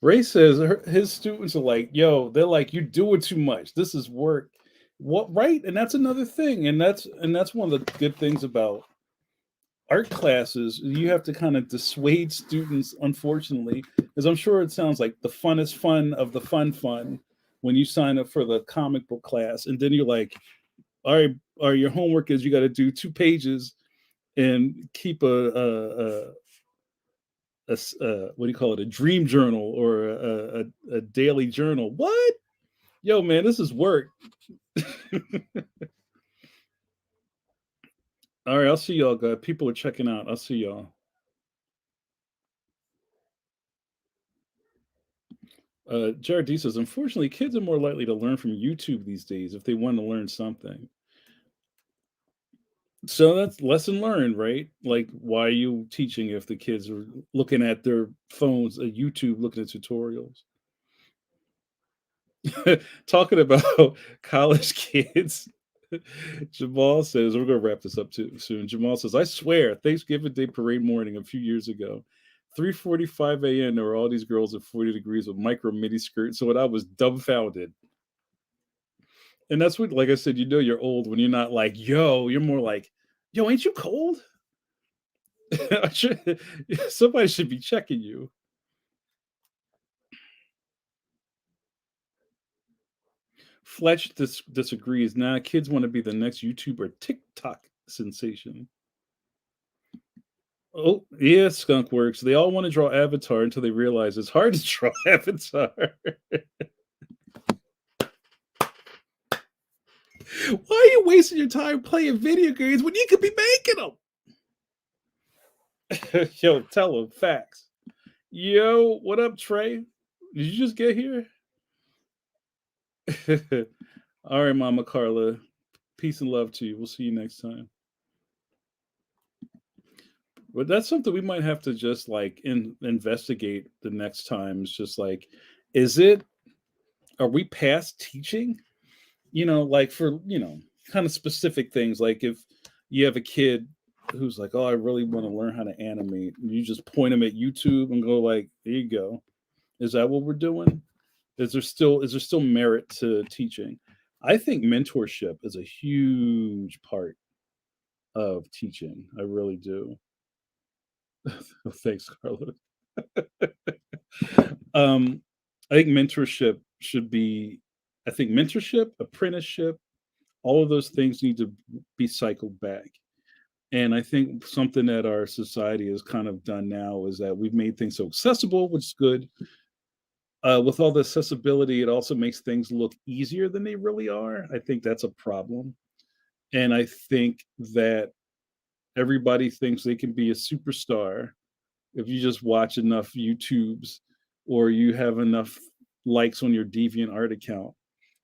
[SPEAKER 2] Ray says his students are like, yo, they're like, you're doing too much. This is work. What right? And that's another thing. And that's one of the good things about art classes. You have to kind of dissuade students, unfortunately, because I'm sure it sounds like the funnest fun of the fun when you sign up for the comic book class. And then you're like, all right, your homework is you got to do 2 pages and keep what do you call it, a dream journal or a daily journal. What? Yo, man, this is work. All right, I'll see y'all, guys. People are checking out. I'll see y'all. Jared D says, unfortunately, kids are more likely to learn from YouTube these days if they want to learn something. So that's lesson learned, right? Like, why are you teaching if the kids are looking at their phones, YouTube, looking at tutorials? Talking about college kids, Jamal says, we're going to wrap this up too soon. Jamal says, I swear, Thanksgiving Day parade morning a few years ago, 3:45 a.m., there were all these girls at 40 degrees with micro mini skirts. So I was dumbfounded. And that's what, like I said, you're old when you're not like, yo, you're more like, yo, ain't you cold? Somebody should be checking you. Fletch disagrees. Nah, kids want to be the next YouTube or TikTok sensation. Oh, yeah, Skunk Works. They all want to draw Avatar until they realize it's hard to draw Avatar. Why are you wasting your time playing video games when you could be making them? Yo, tell them facts. Yo, what up, Trey? Did you just get here? All right, Mama Carla. Peace and love to you. We'll see you next time. But that's something we might have to just like investigate the next time. It's just like, is it, are we past teaching? Like for, kind of specific things. Like if you have a kid who's like, oh, I really want to learn how to animate, and you just point them at YouTube and go like, there you go. Is that what we're doing? Is there still merit to teaching? I think mentorship is a huge part of teaching. I really do. Thanks, Carla. um, I think mentorship should be. I think mentorship, apprenticeship, all of those things need to be cycled back. And I think something that our society has kind of done now is that we've made things so accessible, which is good. With all the accessibility, it also makes things look easier than they really are. I think that's a problem. And I think that everybody thinks they can be a superstar if you just watch enough YouTubes or you have enough likes on your DeviantArt account.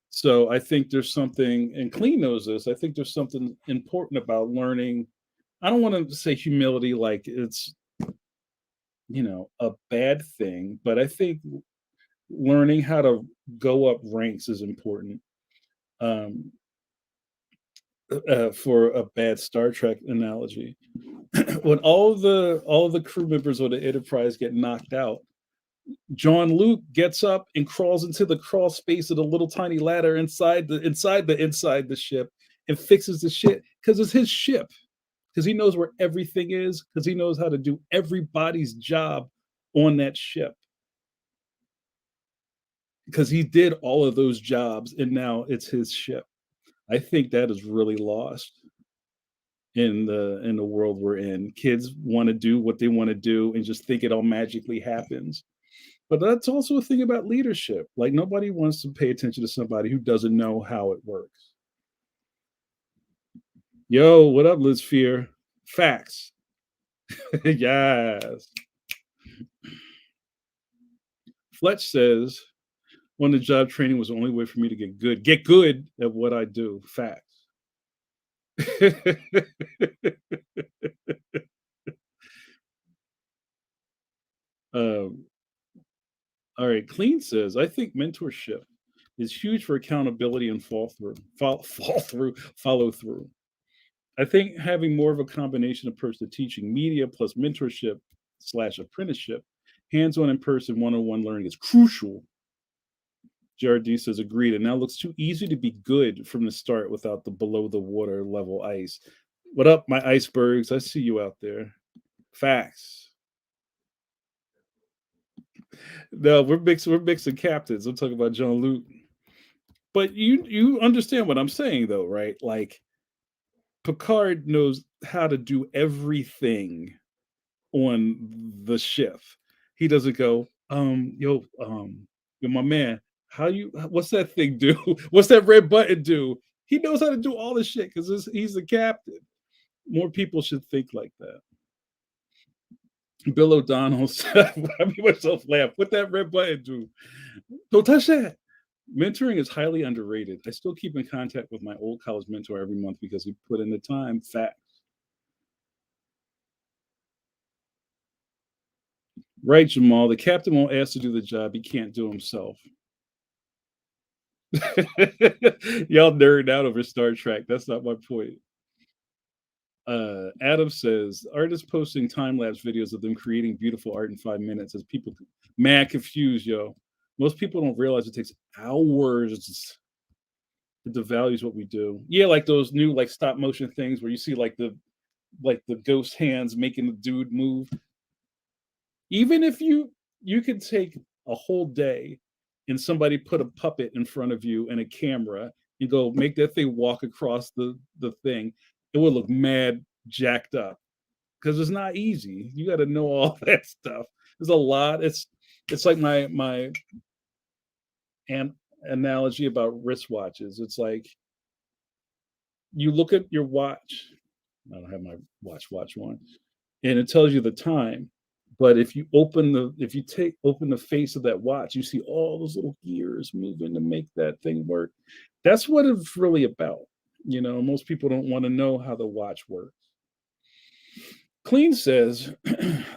[SPEAKER 2] So I think there's something, and Clean knows this, I think there's something important about learning. I don't want to say humility like it's, a bad thing, but I think learning how to go up ranks is important. Um, for a bad Star Trek analogy, when all the crew members of the Enterprise get knocked out, John Luke gets up and crawls into the crawl space of the little tiny ladder inside the ship and fixes the shit because it's his ship. Because he knows where everything is, because he knows how to do everybody's job on that ship. Because he did all of those jobs and now it's his ship. I think that is really lost in the world we're in. Kids want to do what they want to do and just think it all magically happens. But that's also a thing about leadership. Like nobody wants to pay attention to somebody who doesn't know how it works. Yo, what up, Liz Fear? Facts. Yes. Fletch says, on the job training was the only way for me to get good at what I do. Facts. um, all right. Clean says, I think mentorship is huge for accountability and follow through. I think having more of a combination approach to teaching media plus mentorship slash apprenticeship, hands-on in person, one-on-one learning is crucial. JRD says agreed. It now looks too easy to be good from the start without the below the water level ice. What up, my icebergs? I see you out there. Facts. No, we're mixing captains. I'm talking about John Luke. But you understand what I'm saying though, right? Like Picard knows how to do everything on the ship. He doesn't go, yo, my man, what's that thing do? What's that red button do? He knows how to do all this shit because he's the captain. More people should think like that. Bill O'Donnell said, I made myself laugh. What that red button do? Don't touch that. Mentoring is highly underrated. I still keep in contact with my old college mentor every month because he put in the time. Facts. Right, Jamal. The captain won't ask to do the job he can't do himself. Y'all nerd out over Star Trek. That's not my point. Adam says artists posting time lapse videos of them creating beautiful art in 5 minutes as people mad confused, yo. Most people don't realize it takes hours to devalue what we do. Yeah, like those new like stop motion things where you see like the ghost hands making the dude move. Even if you could take a whole day and somebody put a puppet in front of you and a camera and go make that thing walk across the thing, it would look mad jacked up because it's not easy. You got to know all that stuff. There's a lot. It's like my analogy about wristwatches. It's like you look at your watch. I don't have my watch on, and it tells you the time. But if you open the face of that watch, you see all those little gears moving to make that thing work. That's what it's really about. Most people don't want to know how the watch works. Clean says,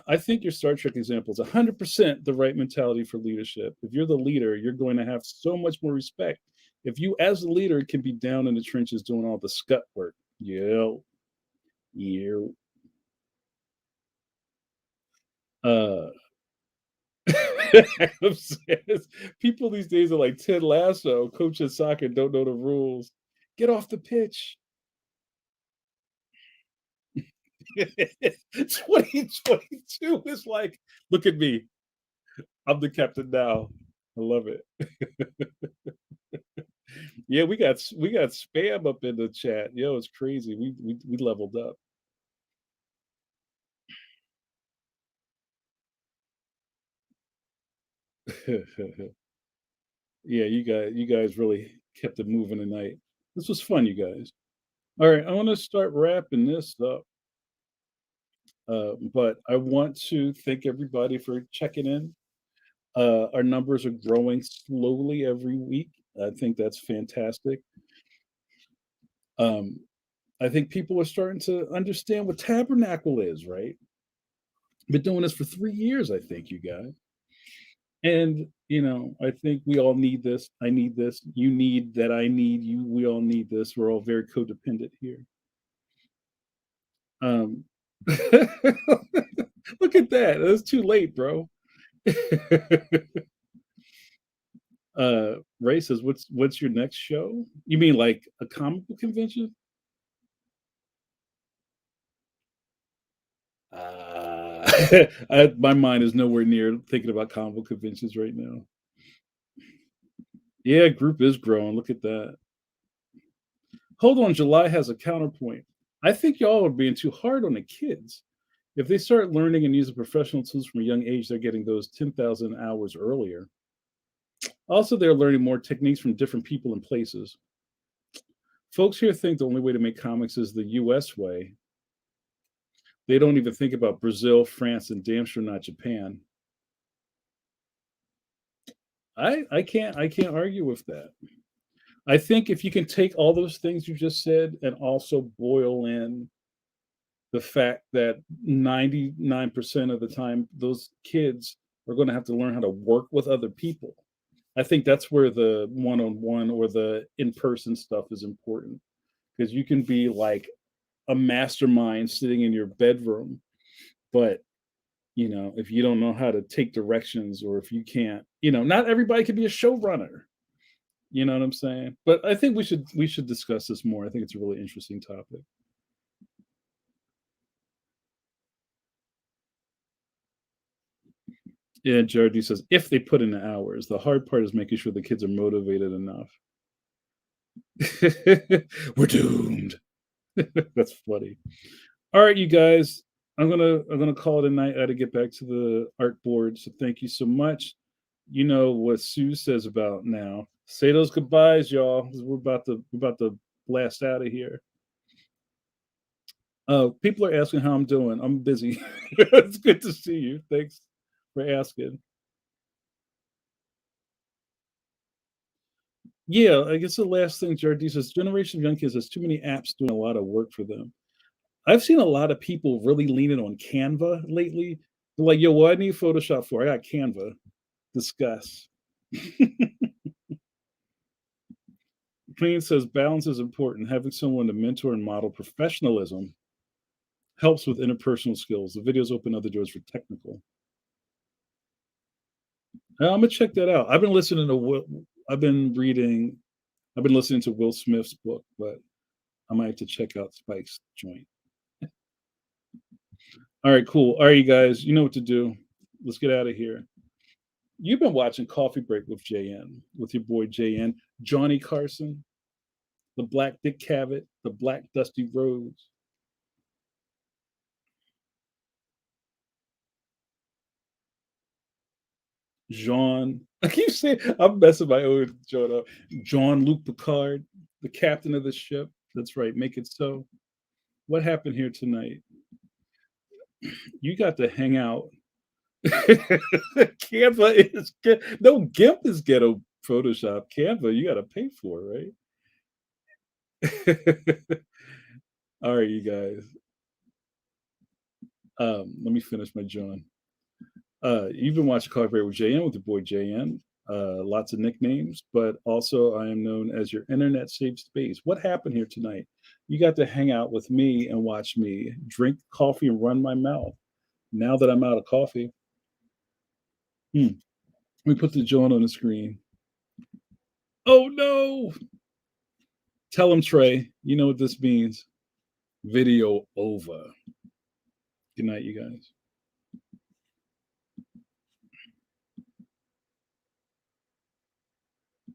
[SPEAKER 2] I think your Star Trek example is 100% the right mentality for leadership. If you're the leader, you're going to have so much more respect. If you, as the leader, can be down in the trenches doing all the scut work. Yeah. Yeah. Uh, Adam says, people these days are like Ted Lasso, coaching soccer, don't know the rules. Get off the pitch. 2022 is like, look at me. I'm the captain now. I love it. Yeah, we got spam up in the chat. Yo, it's crazy. We leveled up. Yeah, you guys really kept it moving tonight. This was fun, you guys. All right, I want to start wrapping this up. But I want to thank everybody for checking in. Our numbers are growing slowly every week. I think that's fantastic. Um, I think people are starting to understand what tabernacle is, right? Been doing this for 3 years, I think, you guys. And, I think we all need this. I need this. You need that. I need you. We all need this. We're all very codependent here. Um, Look at that. It's too late, bro. Ray says, "What's your next show? You mean like a comic book convention?" My mind is nowhere near thinking about comic book conventions right now. Yeah, group is growing. Look at that. Hold on, July has a counterpoint. I think y'all are being too hard on the kids. If they start learning and using professional tools from a young age, they're getting those 10,000 hours earlier. Also, they're learning more techniques from different people and places. Folks here think the only way to make comics is the US way. They don't even think about Brazil, France, and damn sure not Japan. I can't argue with that. I think if you can take all those things you just said and also boil in the fact that 99% of the time those kids are going to have to learn how to work with other people. I think that's where the one-on-one or the in-person stuff is important, because you can be like a mastermind sitting in your bedroom, but if you don't know how to take directions, or if you can't, not everybody can be a showrunner. You know what I'm saying? But I think we should discuss this more. I think it's a really interesting topic. Yeah, Jardy says if they put in the hours, the hard part is making sure the kids are motivated enough. We're doomed. That's funny. All right, you guys. I'm gonna call it a night. I got to get back to the art board. So thank you so much. You know what Sue says about now. Say those goodbyes, y'all. 'Cause we're about to blast out of here. People are asking how I'm doing. I'm busy. It's good to see you. Thanks for asking. Yeah, I guess the last thing Jardy says, generation of young kids has too many apps doing a lot of work for them. I've seen a lot of people really leaning on Canva lately. They're like, yo, what I need Photoshop for? I got Canva. Discuss. Clean says balance is important. Having someone to mentor and model professionalism helps with interpersonal skills. The videos open other doors for technical. I'm gonna check that out. I've been reading. I've been listening to Will Smith's book, but I might have to check out Spike's joint. All right, cool. All right, you guys, you know what to do. Let's get out of here. You've been watching Coffee Break with JN, with your boy JN, Johnny Carson, the Black Dick Cavett, the Black Dusty Rhodes. Jean, I keep saying I'm messing my own John up. Jean-Luc Picard, the captain of the ship. That's right. Make it so. What happened here tonight? You got to hang out. Canva is no GIMP is ghetto Photoshop. Canva, you got to pay for, right? All right, you guys. Let me finish my John. You've been watching Coffee Break with JN with your boy JN. Lots of nicknames, but also I am known as your internet safe space. What happened here tonight? You got to hang out with me and watch me drink coffee and run my mouth. Now that I'm out of coffee, let me put the John on the screen. Oh no! Tell him, Trey. You know what this means. Video over. Good night, you guys.